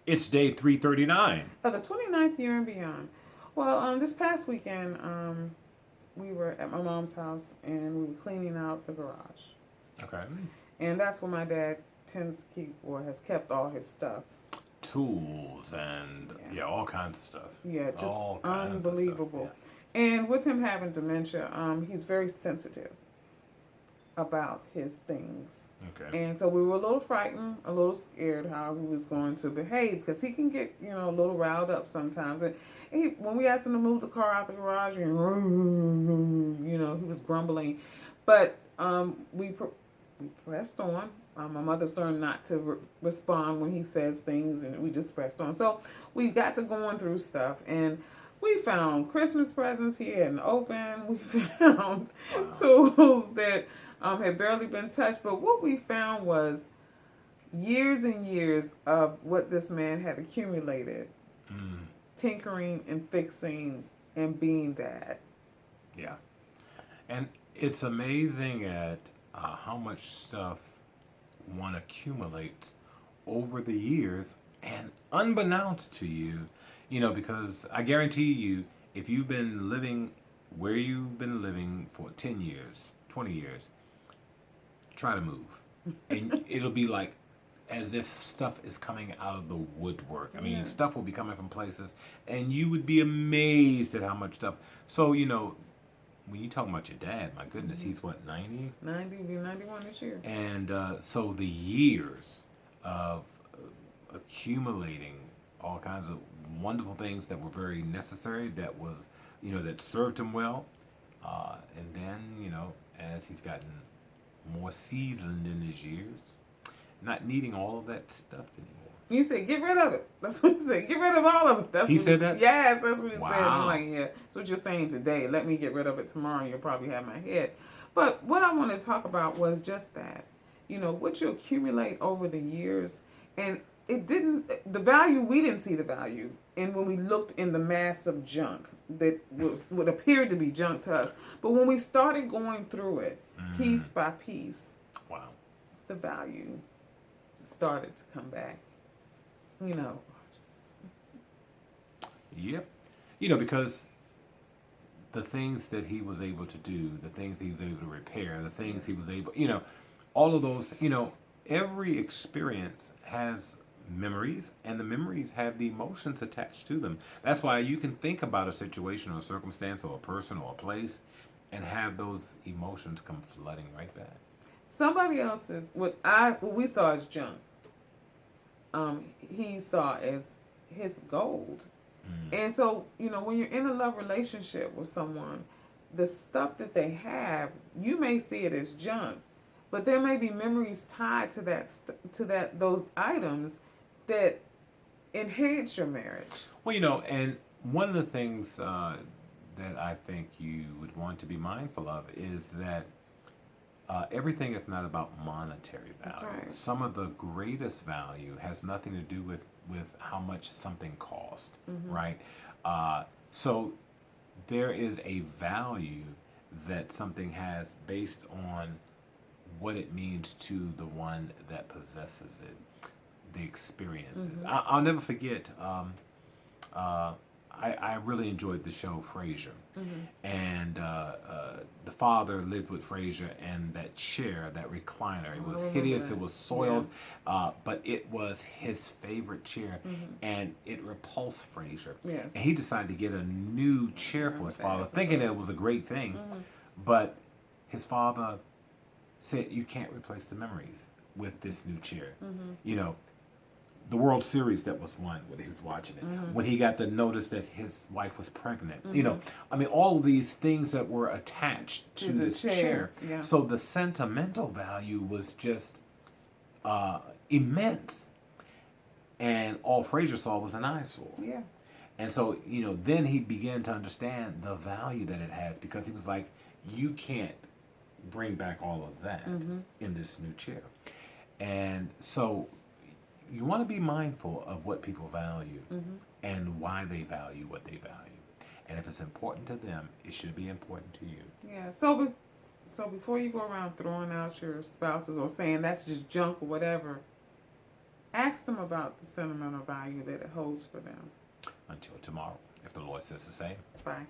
It's day 339. of the 29th year and beyond. Well, this past weekend, we were at my mom's house and we were cleaning out the garage. Okay. And that's where my dad tends to keep or has kept all his stuff. Tools and Yeah. yeah, all kinds of stuff. Yeah, just All kinds of stuff. unbelievable. And with him having dementia, he's very sensitive about his things. Yeah. Okay. And so we were a little frightened, a little scared how he was going to behave because he can get, a little riled up sometimes. And when we asked him to move the car out the garage, he was grumbling. But we pressed on. My mother's learned not to respond when he says things, and we just pressed on. So we got to going through stuff, and we found Christmas presents he hadn't opened. We found Wow. tools that had barely been touched. But what we found was years and years of what this man had accumulated, tinkering and fixing and being dad. Yeah. And it's amazing at how much stuff one accumulates over the years and unbeknownst to you, because I guarantee you, if you've been living where you've been living for 10 years, 20 years, try to move. And it'll be like as if stuff is coming out of the woodwork. I mean, Yeah. stuff will be coming from places, and you would be amazed at how much stuff. So, when you talk about your dad, my goodness, he's what, 90? 90, be 91 this year. And so the years of accumulating all kinds of wonderful things that were very necessary, that was, that served him well. And then, as he's gotten more seasoned in his years, not needing all of that stuff anymore. He said, "Get rid of it." That's what he said. Get rid of all of it. That's He what said that? Yes, that's what he said. I'm Wow. like, yeah. That's what you're saying today. Let me get rid of it tomorrow. And you'll probably have my head. But what I want to talk about was just that. What you accumulate over the years, and it didn't. The value we didn't see the value, and when we looked in the mass of junk that would appear to be junk to us, but when we started going through it, piece by piece, Wow. the value started to come back. Oh, Jesus. Yep. Because the things that he was able to do, the things he was able to repair, the things he was able, all of those, every experience has memories, and the memories have the emotions attached to them. That's why you can think about a situation or a circumstance or a person or a place and have those emotions come flooding right back. Somebody else's what we saw as junk. He saw as his gold. And so, when you're in a love relationship with someone, the stuff that they have, you may see it as junk, but there may be memories tied to those items that enhance your marriage. Well, and one of the things that I think you would want to be mindful of is that everything is not about monetary value. That's right. Some of the greatest value has nothing to do with how much something cost, right? So there is a value that something has based on what it means to the one that possesses it, the experiences. I'll never forget. I really enjoyed the show Frasier, and the father lived with Frasier, and that chair, that recliner, it was hideous. that. It was soiled, but it was his favorite chair, and it repulsed Frasier. Yes. And he decided to get a new chair for his that father, episode. thinking that it was a great thing, but his father said, "You can't replace the memories with this new chair." The World Series that was won when he was watching it, when he got the notice that his wife was pregnant. I mean, all of these things that were attached to the this chair, chair. yeah. So the sentimental value was just immense. And all Frazier saw was an eyesore. Yeah. And so, then he began to understand the value that it has, because he was like, you can't bring back all of that in this new chair. And so you want to be mindful of what people value and why they value what they value. And if it's important to them, it should be important to you. Yeah. So before you go around throwing out your spouses or saying that's just junk or whatever, Ask them about the sentimental value that it holds for them. Until tomorrow, if the Lord says the same. Bye.